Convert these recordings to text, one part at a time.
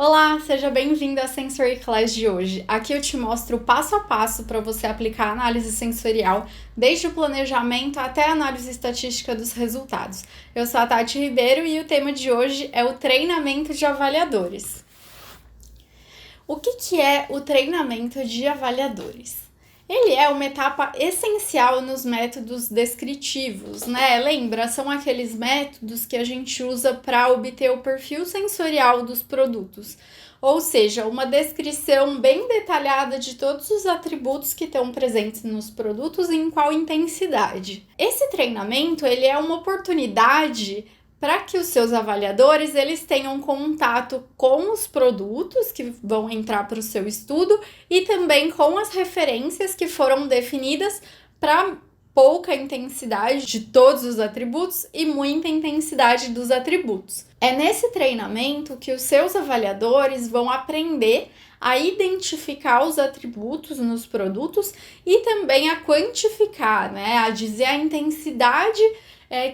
Olá, seja bem-vindo à Sensory Class de hoje. Aqui eu te mostro o passo a passo para você aplicar a análise sensorial, desde o planejamento até a análise estatística dos resultados. Eu sou a Tati Ribeiro e o tema de hoje é o treinamento de avaliadores. O que é o treinamento de avaliadores? Ele é uma etapa essencial nos métodos descritivos, né? Lembra? São aqueles métodos que a gente usa para obter o perfil sensorial dos produtos. Ou seja, uma descrição bem detalhada de todos os atributos que estão presentes nos produtos e em qual intensidade. Esse treinamento, ele é uma oportunidade para que os seus avaliadores eles tenham contato com os produtos que vão entrar para o seu estudo e também com as referências que foram definidas para pouca intensidade de todos os atributos e muita intensidade dos atributos. É nesse treinamento que os seus avaliadores vão aprender a identificar os atributos nos produtos e também a quantificar, né, a dizer a intensidade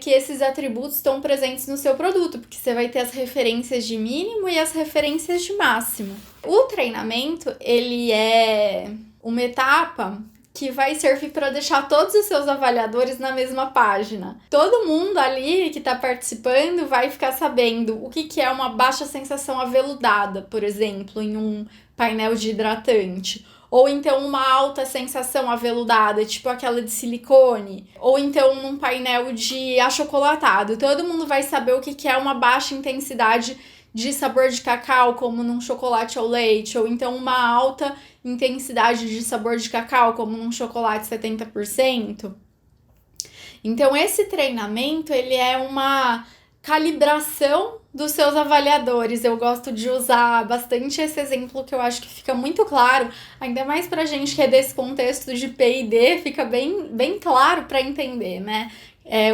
que esses atributos estão presentes no seu produto, porque você vai ter as referências de mínimo e as referências de máximo. O treinamento, ele é uma etapa que vai servir para deixar todos os seus avaliadores na mesma página. Todo mundo ali que está participando vai ficar sabendo o que é uma baixa sensação aveludada, por exemplo, em um painel de hidratante. Ou então uma alta sensação aveludada, tipo aquela de silicone. Ou então num painel de achocolatado. Todo mundo vai saber o que é uma baixa intensidade de sabor de cacau, como num chocolate ao leite. Ou então uma alta intensidade de sabor de cacau, como num chocolate 70%. Então esse treinamento, ele é uma calibração dos seus avaliadores. Eu gosto de usar bastante esse exemplo que eu acho que fica muito claro, ainda mais pra gente que é desse contexto de P&D, fica bem claro para entender, né?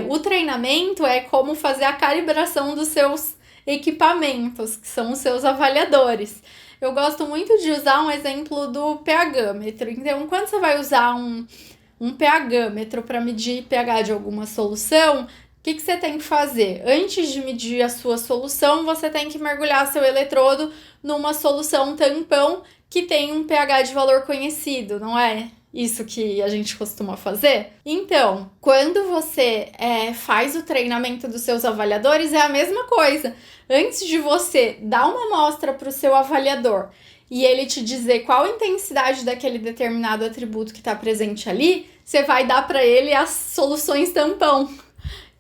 O treinamento é como fazer a calibração dos seus equipamentos, que são os seus avaliadores. Eu gosto muito de usar um exemplo do pH-metro. Então, quando você vai usar um pH-metro para medir pH de alguma solução, o que você tem que fazer? Antes de medir a sua solução, você tem que mergulhar seu eletrodo numa solução tampão que tem um pH de valor conhecido, não é? Isso que a gente costuma fazer? Então, quando você faz o treinamento dos seus avaliadores, é a mesma coisa. Antes de você dar uma amostra para o seu avaliador e ele te dizer qual a intensidade daquele determinado atributo que está presente ali, você vai dar para ele as soluções tampão,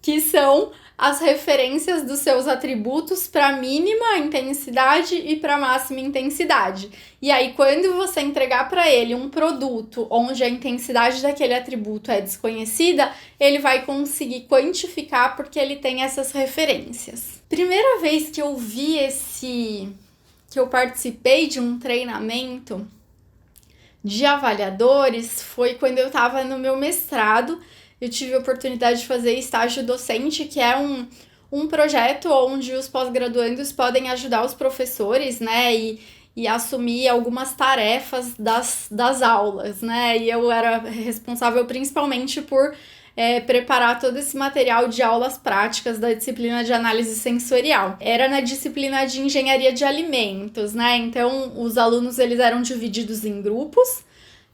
que são as referências dos seus atributos para mínima intensidade e para máxima intensidade. E aí, quando você entregar para ele um produto onde a intensidade daquele atributo é desconhecida, ele vai conseguir quantificar porque ele tem essas referências. Primeira vez que eu vi que eu participei de um treinamento de avaliadores foi quando eu estava no meu mestrado. Eu tive a oportunidade de fazer estágio docente, que é um projeto onde os pós-graduandos podem ajudar os professores, né, e assumir algumas tarefas das aulas, né, e eu era responsável principalmente por preparar todo esse material de aulas práticas da disciplina de análise sensorial. Era na disciplina de engenharia de alimentos, né, então os alunos eles eram divididos em grupos,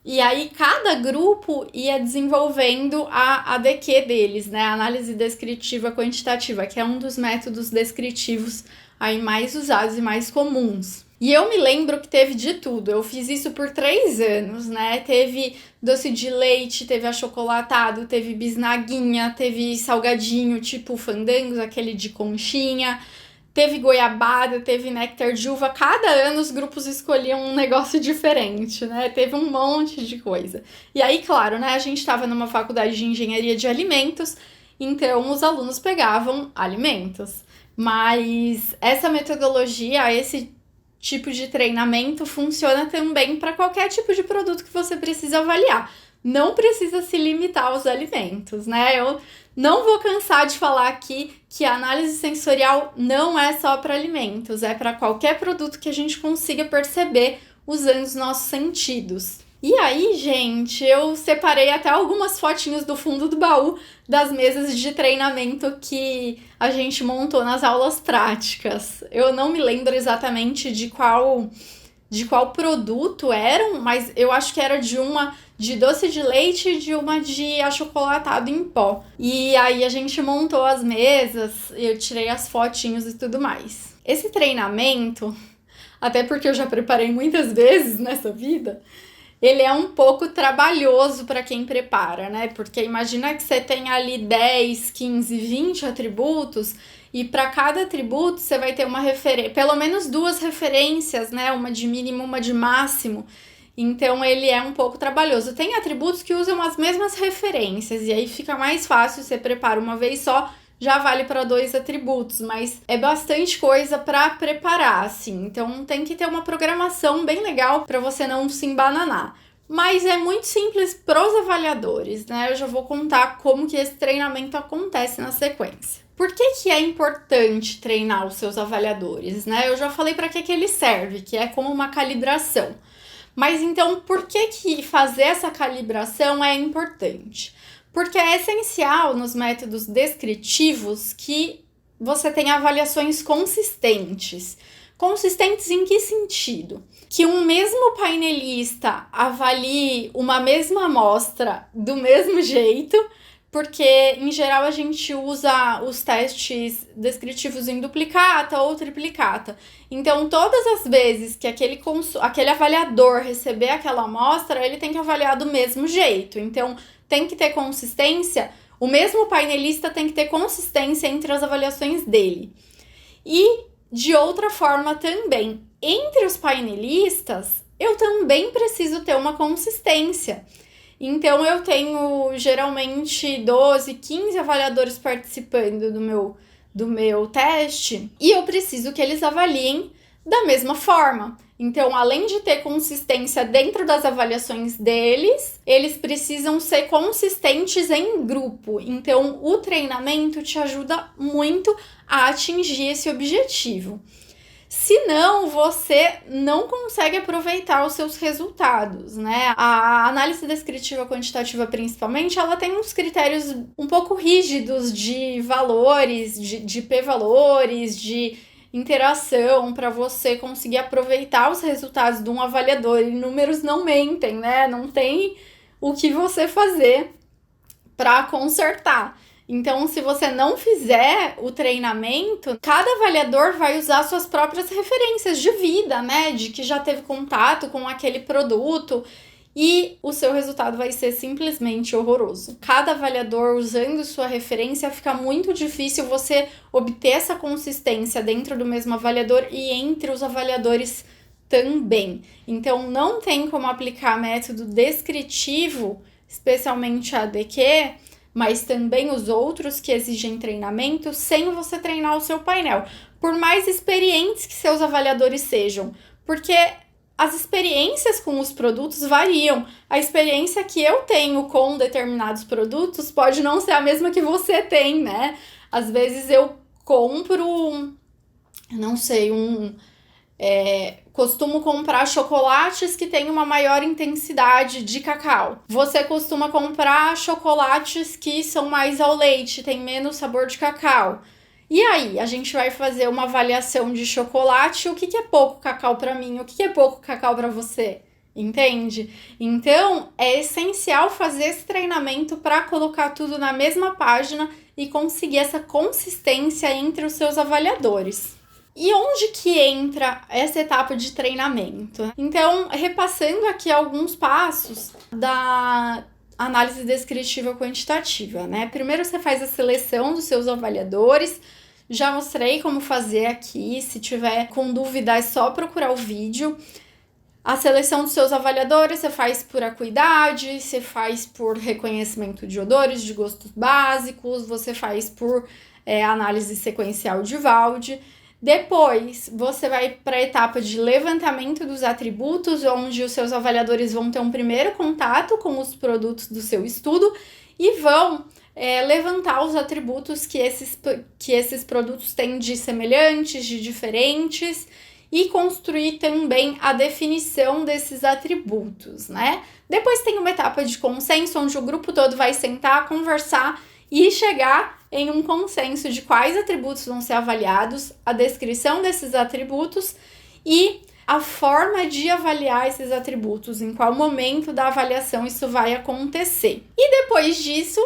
e aí, cada grupo ia desenvolvendo a ADQ deles, né? A análise descritiva quantitativa, que é um dos métodos descritivos aí mais usados e mais comuns. E eu me lembro que teve de tudo. Eu fiz isso por 3 anos, né? Teve doce de leite, teve achocolatado, teve bisnaguinha, teve salgadinho tipo fandangos, aquele de conchinha. Teve goiabada, teve néctar de uva. Cada ano os grupos escolhiam um negócio diferente, né? Teve um monte de coisa. E aí, claro, né? A gente estava numa faculdade de engenharia de alimentos, então os alunos pegavam alimentos. Mas essa metodologia, esse tipo de treinamento funciona também para qualquer tipo de produto que você precisa avaliar. Não precisa se limitar aos alimentos, né? Eu não vou cansar de falar aqui que a análise sensorial não é só para alimentos, é para qualquer produto que a gente consiga perceber usando os nossos sentidos. E aí, gente, eu separei até algumas fotinhos do fundo do baú das mesas de treinamento que a gente montou nas aulas práticas. Eu não me lembro exatamente de qual produto eram, mas eu acho que era de uma de doce de leite e de uma de achocolatado em pó. E aí a gente montou as mesas, eu tirei as fotinhos e tudo mais. Esse treinamento, até porque eu já preparei muitas vezes nessa vida, ele é um pouco trabalhoso para quem prepara, né? Porque imagina que você tem ali 10, 15, 20 atributos e para cada atributo você vai ter uma referência, pelo menos 2 referências, né? Uma de mínimo, uma de máximo. Então ele é um pouco trabalhoso. Tem atributos que usam as mesmas referências e aí fica mais fácil, você prepara uma vez só, já vale para 2 atributos, mas é bastante coisa para preparar, assim. Então tem que ter uma programação bem legal para você não se embananar. Mas é muito simples para os avaliadores, né? Eu já vou contar como que esse treinamento acontece na sequência. Por que é importante treinar os seus avaliadores, né? Eu já falei para que ele serve, que é como uma calibração. Mas então, por que fazer essa calibração é importante? Porque é essencial nos métodos descritivos que você tenha avaliações consistentes. Consistentes em que sentido? Que um mesmo painelista avalie uma mesma amostra do mesmo jeito, porque em geral a gente usa os testes descritivos em duplicata ou triplicata. Então, todas as vezes que aquele avaliador receber aquela amostra, ele tem que avaliar do mesmo jeito. Então, tem que ter consistência, o mesmo painelista tem que ter consistência entre as avaliações dele. E, de outra forma também, entre os painelistas, eu também preciso ter uma consistência. Então, eu tenho geralmente 12, 15 avaliadores participando do meu teste e eu preciso que eles avaliem da mesma forma. Então, além de ter consistência dentro das avaliações deles, eles precisam ser consistentes em grupo. Então, o treinamento te ajuda muito a atingir esse objetivo. Senão, você não consegue aproveitar os seus resultados, né? A análise descritiva quantitativa, principalmente, ela tem uns critérios um pouco rígidos de valores, de p-valores, de interação, para você conseguir aproveitar os resultados de um avaliador. E números não mentem, né? Não tem o que você fazer para consertar. Então, se você não fizer o treinamento, cada avaliador vai usar suas próprias referências de vida, né? De que já teve contato com aquele produto e o seu resultado vai ser simplesmente horroroso. Cada avaliador usando sua referência, fica muito difícil você obter essa consistência dentro do mesmo avaliador e entre os avaliadores também. Então, não tem como aplicar método descritivo, especialmente a ADQ, mas também os outros que exigem treinamento, sem você treinar o seu painel. Por mais experientes que seus avaliadores sejam, porque as experiências com os produtos variam. A experiência que eu tenho com determinados produtos pode não ser a mesma que você tem, né? Às vezes eu compro, não sei, costumo comprar chocolates que têm uma maior intensidade de cacau. Você costuma comprar chocolates que são mais ao leite, tem menos sabor de cacau. E aí, a gente vai fazer uma avaliação de chocolate, o que é pouco cacau para mim, o que é pouco cacau para você, entende? Então, é essencial fazer esse treinamento para colocar tudo na mesma página e conseguir essa consistência entre os seus avaliadores. E onde que entra essa etapa de treinamento? Então, repassando aqui alguns passos da análise descritiva quantitativa, né? Primeiro você faz a seleção dos seus avaliadores. Já mostrei como fazer aqui. Se tiver com dúvida, é só procurar o vídeo. A seleção dos seus avaliadores você faz por acuidade, você faz por reconhecimento de odores, de gostos básicos, você faz por análise sequencial de Wald. Depois, você vai para a etapa de levantamento dos atributos, onde os seus avaliadores vão ter um primeiro contato com os produtos do seu estudo e vão levantar os atributos que esses produtos têm de semelhantes, de diferentes, e construir também a definição desses atributos, né? Depois tem uma etapa de consenso, onde o grupo todo vai sentar, conversar e chegar em um consenso de quais atributos vão ser avaliados, a descrição desses atributos e a forma de avaliar esses atributos, em qual momento da avaliação isso vai acontecer. E depois disso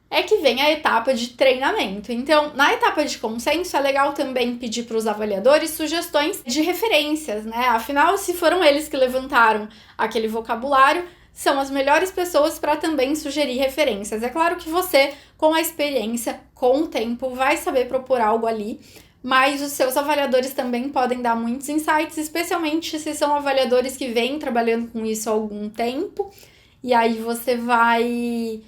é que vem a etapa de treinamento. Então, na etapa de consenso, é legal também pedir para os avaliadores sugestões de referências, né? Afinal, se foram eles que levantaram aquele vocabulário, são as melhores pessoas para também sugerir referências. É claro que você, com a experiência, com o tempo, vai saber propor algo ali, mas os seus avaliadores também podem dar muitos insights, especialmente se são avaliadores que vêm trabalhando com isso há algum tempo, e aí você vai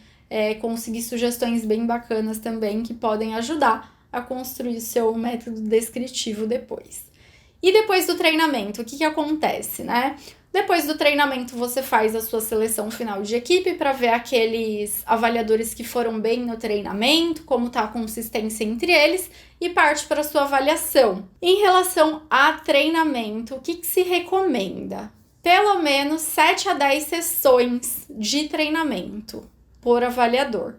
conseguir sugestões bem bacanas também que podem ajudar a construir o seu método descritivo depois. E depois do treinamento, o que acontece, né? Depois do treinamento, você faz a sua seleção final de equipe para ver aqueles avaliadores que foram bem no treinamento, como está a consistência entre eles, e parte para a sua avaliação. Em relação a treinamento, o que se recomenda? Pelo menos 7 a 10 sessões de treinamento por avaliador.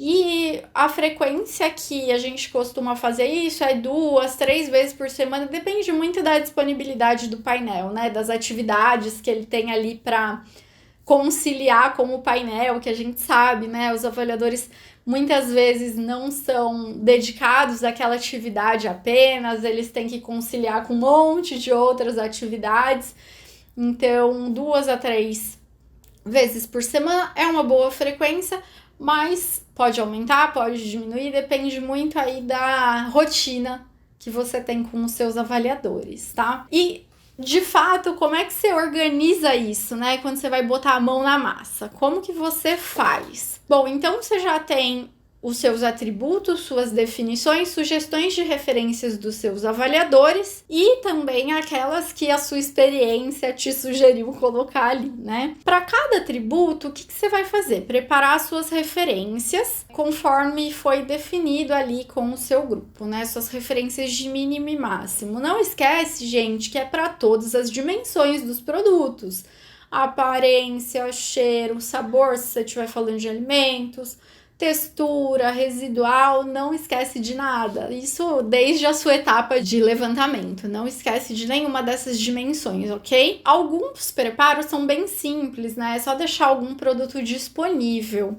E a frequência que a gente costuma fazer isso é 2, 3 vezes por semana, depende muito da disponibilidade do painel, né? Das atividades que ele tem ali para conciliar com o painel, que a gente sabe, né? Os avaliadores muitas vezes não são dedicados àquela atividade apenas, eles têm que conciliar com um monte de outras atividades. Então, 2 a 3 vezes por semana é uma boa frequência, mas pode aumentar, pode diminuir, depende muito aí da rotina que você tem com os seus avaliadores, tá? E, de fato, como é que você organiza isso, né? Quando você vai botar a mão na massa, como que você faz? Bom, então você já tem os seus atributos, suas definições, sugestões de referências dos seus avaliadores e também aquelas que a sua experiência te sugeriu colocar ali, né? Para cada atributo, o que você vai fazer? Preparar suas referências conforme foi definido ali com o seu grupo, né? Suas referências de mínimo e máximo. Não esquece, gente, que é para todas as dimensões dos produtos. A aparência, cheiro, sabor, se você estiver falando de alimentos, textura, residual, não esquece de nada. Isso desde a sua etapa de levantamento. Não esquece de nenhuma dessas dimensões, ok? Alguns preparos são bem simples, né? É só deixar algum produto disponível.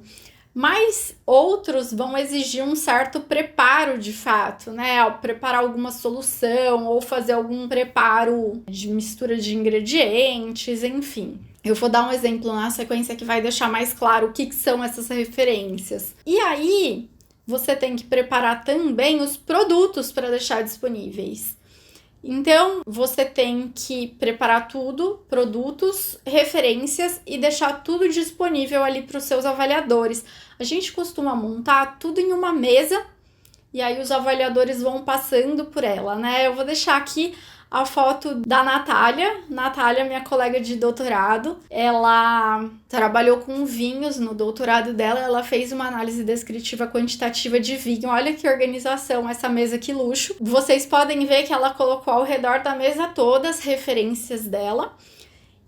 Mas outros vão exigir um certo preparo de fato, né? Preparar alguma solução ou fazer algum preparo de mistura de ingredientes, enfim. Eu vou dar um exemplo na sequência que vai deixar mais claro o que são essas referências. E aí, você tem que preparar também os produtos para deixar disponíveis. Então, você tem que preparar tudo, produtos, referências e deixar tudo disponível ali para os seus avaliadores. A gente costuma montar tudo em uma mesa e aí os avaliadores vão passando por ela, né? Eu vou deixar aqui a foto da Natália. Natália, minha colega de doutorado, ela trabalhou com vinhos no doutorado dela, ela fez uma análise descritiva quantitativa de vinho. Olha que organização, essa mesa, que luxo. Vocês podem ver que ela colocou ao redor da mesa todas as referências dela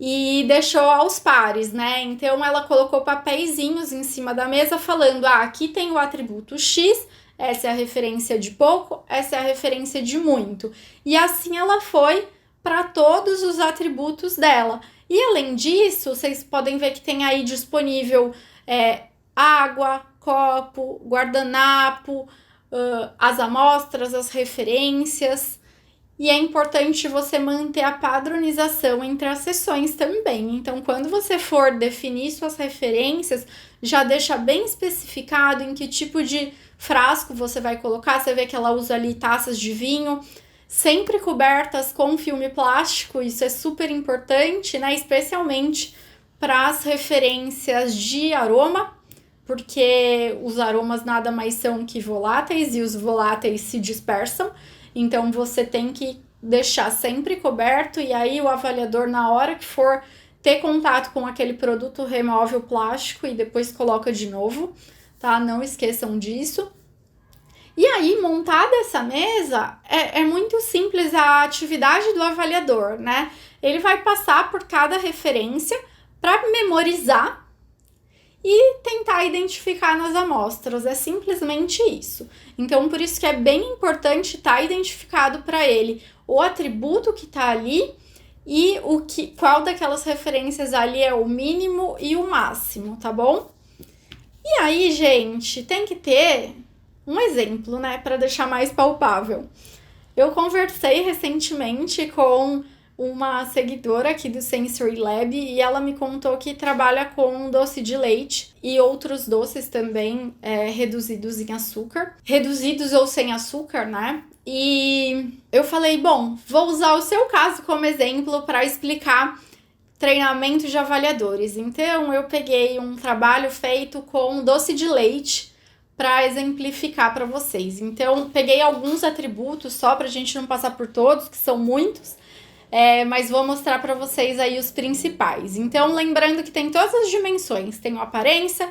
e deixou aos pares, né? Então, ela colocou papeizinhos em cima da mesa falando, aqui tem o atributo X, essa é a referência de pouco, essa é a referência de muito. E assim ela foi para todos os atributos dela. E além disso, vocês podem ver que tem aí disponível água, copo, guardanapo, as amostras, as referências. E é importante você manter a padronização entre as sessões também. Então, quando você for definir suas referências, já deixa bem especificado em que tipo de frasco você vai colocar. Você vê que ela usa ali taças de vinho, sempre cobertas com filme plástico. Isso é super importante, né? Especialmente para as referências de aroma, porque os aromas nada mais são que voláteis e os voláteis se dispersam. Então, você tem que deixar sempre coberto e aí o avaliador, na hora que for ter contato com aquele produto, remove o plástico e depois coloca de novo, tá? Não esqueçam disso. E aí, montada essa mesa, é muito simples a atividade do avaliador, né? Ele vai passar por cada referência para memorizar e tentar identificar nas amostras. É simplesmente isso. Então, por isso que é bem importante estar identificado para ele o atributo que está ali e qual daquelas referências ali é o mínimo e o máximo, tá bom? E aí, gente, tem que ter um exemplo, né, para deixar mais palpável. Eu conversei recentemente com uma seguidora aqui do Sensory Lab e ela me contou que trabalha com doce de leite e outros doces também reduzidos em açúcar, reduzidos ou sem açúcar, né? E eu falei, bom, vou usar o seu caso como exemplo para explicar treinamento de avaliadores. Então, eu peguei um trabalho feito com doce de leite para exemplificar para vocês. Então, peguei alguns atributos só para a gente não passar por todos, que são muitos, mas vou mostrar para vocês aí os principais. Então, lembrando que tem todas as dimensões. Tem a aparência,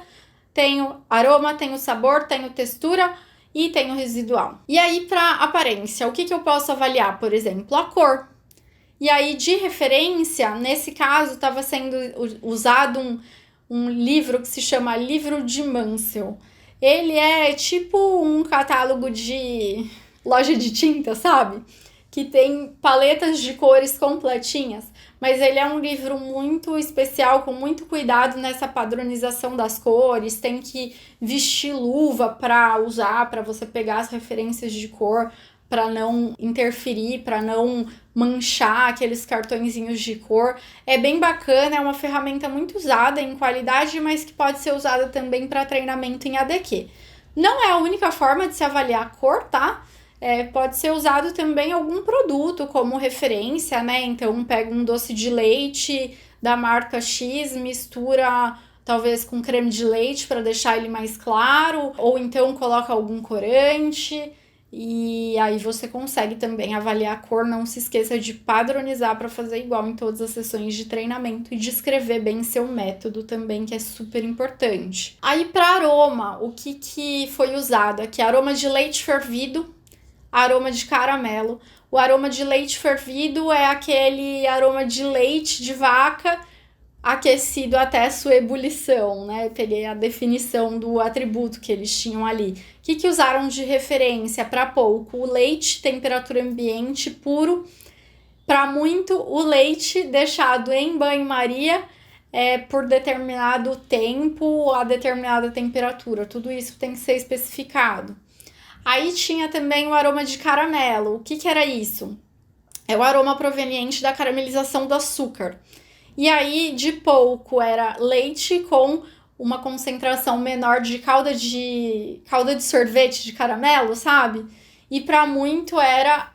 tem o aroma, tem o sabor, tem a textura e tem o residual. E aí, para aparência, o que eu posso avaliar? Por exemplo, a cor. E aí, de referência, nesse caso, estava sendo usado um livro que se chama Livro de Mansell. Ele é tipo um catálogo de loja de tinta, sabe? Que tem paletas de cores completinhas. Mas ele é um livro muito especial, com muito cuidado nessa padronização das cores. Tem que vestir luva para usar, para você pegar as referências de cor, para não interferir, para não manchar aqueles cartõezinhos de cor. É bem bacana, é uma ferramenta muito usada em qualidade, mas que pode ser usada também para treinamento em ADQ. Não é a única forma de se avaliar a cor, tá? Pode ser usado também algum produto como referência, né? Então, pega um doce de leite da marca X, mistura talvez com creme de leite para deixar ele mais claro, ou então coloca algum corante. E aí você consegue também avaliar a cor. Não se esqueça de padronizar para fazer igual em todas as sessões de treinamento e descrever bem seu método também, que é super importante. Aí para aroma, o que foi usado aqui? Aroma de leite fervido, aroma de caramelo. O aroma de leite fervido é aquele aroma de leite de vaca aquecido até sua ebulição, né? Eu peguei a definição do atributo que eles tinham ali. O que usaram de referência para pouco? O leite, temperatura ambiente, puro. Para muito, o leite deixado em banho-maria por determinado tempo, a determinada temperatura. Tudo isso tem que ser especificado. Aí tinha também o aroma de caramelo. O que era isso? É o aroma proveniente da caramelização do açúcar. E aí, de pouco, era leite com uma concentração menor de calda de sorvete de caramelo, sabe? E para muito era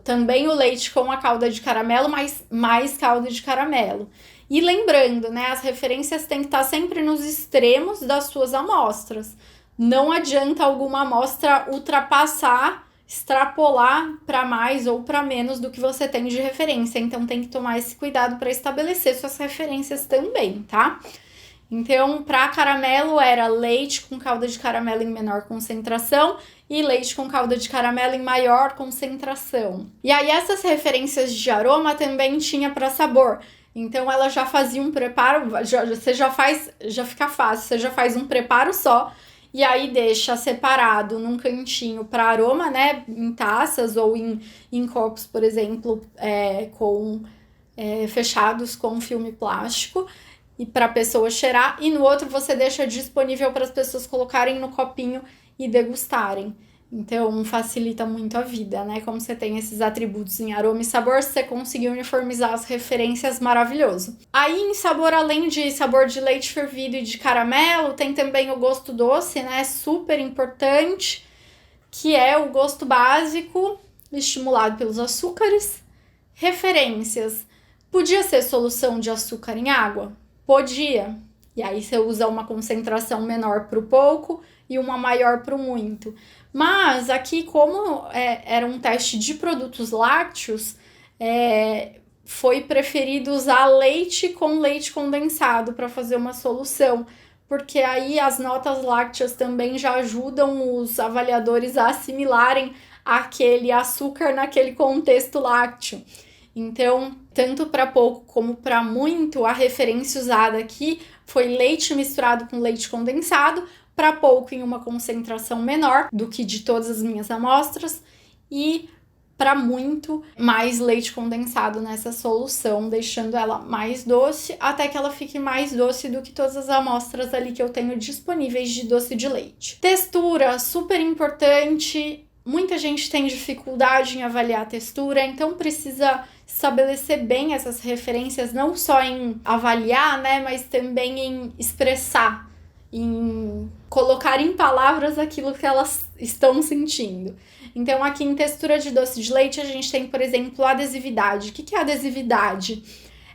também o leite com a calda de caramelo, mas mais calda de caramelo. E lembrando, né, as referências têm que estar sempre nos extremos das suas amostras. Não adianta alguma amostra ultrapassar, extrapolar para mais ou para menos do que você tem de referência. Então, tem que tomar esse cuidado para estabelecer suas referências também, tá? Então, para caramelo era leite com calda de caramelo em menor concentração e leite com calda de caramelo em maior concentração. E aí, essas referências de aroma também tinha para sabor. Então, ela já fazia um preparo, já fica fácil, você já faz um preparo só. E aí deixa separado num cantinho para aroma, né? Em taças ou em copos, por exemplo, fechados com filme plástico e para a pessoa cheirar. E no outro você deixa disponível para as pessoas colocarem no copinho e degustarem. Então facilita muito a vida, né? Como você tem esses atributos em aroma e sabor, você conseguiu uniformizar as referências, maravilhoso. Aí em sabor, além de sabor de leite fervido e de caramelo, tem também o gosto doce, né? Super importante, que é o gosto básico, estimulado pelos açúcares. Referências. Podia ser solução de açúcar em água? Podia. E aí você usa uma concentração menor para o pouco e uma maior para o muito. Mas aqui, como era um teste de produtos lácteos, foi preferido usar leite com leite condensado para fazer uma solução, porque aí as notas lácteas também já ajudam os avaliadores a assimilarem aquele açúcar naquele contexto lácteo. Então, tanto para pouco como para muito, a referência usada aqui foi leite misturado com leite condensado, para pouco em uma concentração menor do que de todas as minhas amostras, e para muito mais leite condensado nessa solução, deixando ela mais doce, até que ela fique mais doce do que todas as amostras ali que eu tenho disponíveis de doce de leite. Textura, super importante. Muita gente tem dificuldade em avaliar a textura, então precisa estabelecer bem essas referências, não só em avaliar, né, mas também em expressar, em colocar em palavras aquilo que elas estão sentindo. Então, aqui em textura de doce de leite, a gente tem, por exemplo, a adesividade. O que é adesividade?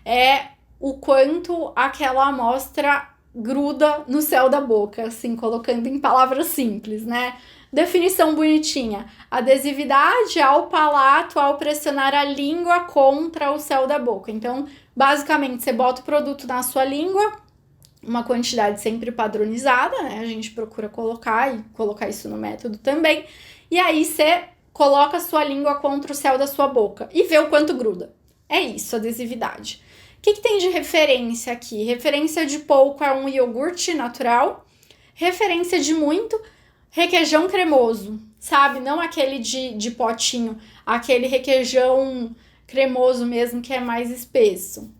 É o quanto aquela amostra gruda no céu da boca, assim, colocando em palavras simples, né? Definição bonitinha. Adesividade ao palato ao pressionar a língua contra o céu da boca. Então, basicamente, você bota o produto na sua língua, uma quantidade sempre padronizada, né? A gente procura colocar isso no método também. E aí você coloca a sua língua contra o céu da sua boca e vê o quanto gruda. É isso, adesividade. O que tem de referência aqui? Referência de pouco é um iogurte natural. Referência de muito, requeijão cremoso, sabe? Não aquele de potinho, aquele requeijão cremoso mesmo, que é mais espesso.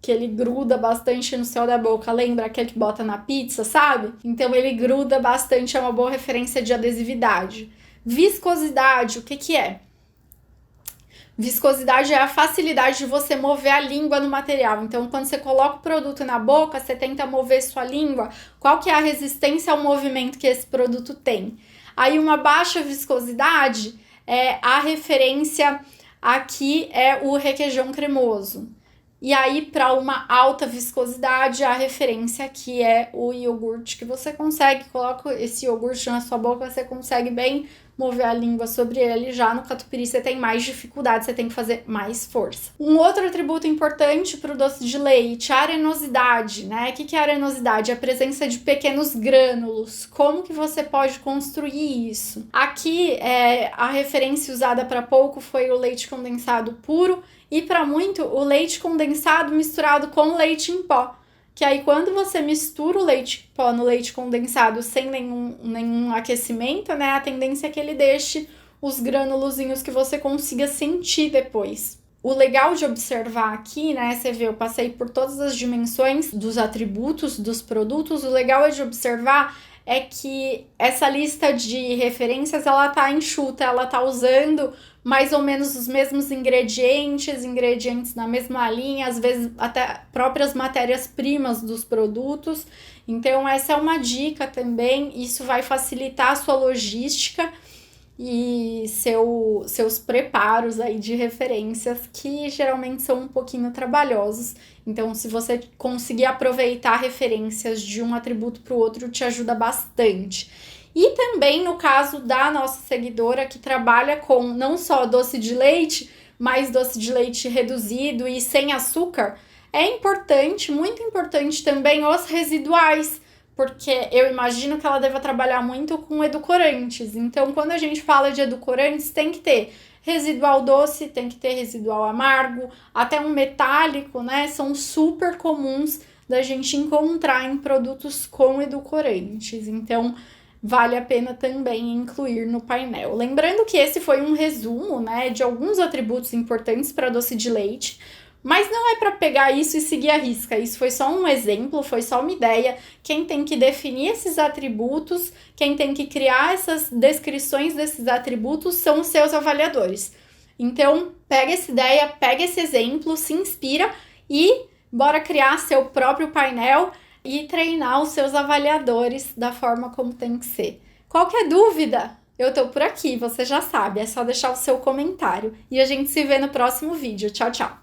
Que ele gruda bastante no céu da boca, lembra aquele que bota na pizza, sabe? Então ele gruda bastante, é uma boa referência de adesividade. Viscosidade, o que é? Viscosidade é a facilidade de você mover a língua no material. Então, quando você coloca o produto na boca, você tenta mover sua língua. Qual que é a resistência ao movimento que esse produto tem? Aí, uma baixa viscosidade, a referência aqui é o requeijão cremoso. E aí, para uma alta viscosidade, a referência aqui é o iogurte, que você consegue, coloca esse iogurte na sua boca, você consegue bem mover a língua sobre ele. Já no catupiry você tem mais dificuldade, você tem que fazer mais força. Um outro atributo importante para o doce de leite, a arenosidade, né? O que é arenosidade? A presença de pequenos grânulos. Como que você pode construir isso? Aqui, a referência usada para pouco foi o leite condensado puro, e para muito, o leite condensado misturado com leite em pó. Que aí, quando você mistura o leite em pó no leite condensado sem nenhum aquecimento, né? A tendência é que ele deixe os granulozinhos que você consiga sentir depois. O legal de observar aqui, né? Você vê, eu passei por todas as dimensões dos atributos dos produtos. O legal é de observar é que essa lista de referências, ela tá enxuta, ela tá usando mais ou menos os mesmos ingredientes na mesma linha, às vezes até próprias matérias-primas dos produtos. Então, essa é uma dica também, isso vai facilitar a sua logística e seus preparos aí de referências, que geralmente são um pouquinho trabalhosos. Então, se você conseguir aproveitar referências de um atributo para o outro, te ajuda bastante. E também no caso da nossa seguidora, que trabalha com não só doce de leite, mas doce de leite reduzido e sem açúcar, é importante, muito importante também os residuais, porque eu imagino que ela deva trabalhar muito com edulcorantes. Então, quando a gente fala de edulcorantes, tem que ter residual doce, tem que ter residual amargo, até um metálico, né? São super comuns da gente encontrar em produtos com edulcorantes. Então, vale a pena também incluir no painel. Lembrando que esse foi um resumo, né, de alguns atributos importantes para doce de leite, mas não é para pegar isso e seguir a risca. Isso foi só um exemplo, foi só uma ideia. Quem tem que definir esses atributos, quem tem que criar essas descrições desses atributos são os seus avaliadores. Então, pega essa ideia, pega esse exemplo, se inspira e bora criar seu próprio painel e treinar os seus avaliadores da forma como tem que ser. Qualquer dúvida, eu tô por aqui, você já sabe, é só deixar o seu comentário. E a gente se vê no próximo vídeo. Tchau, tchau!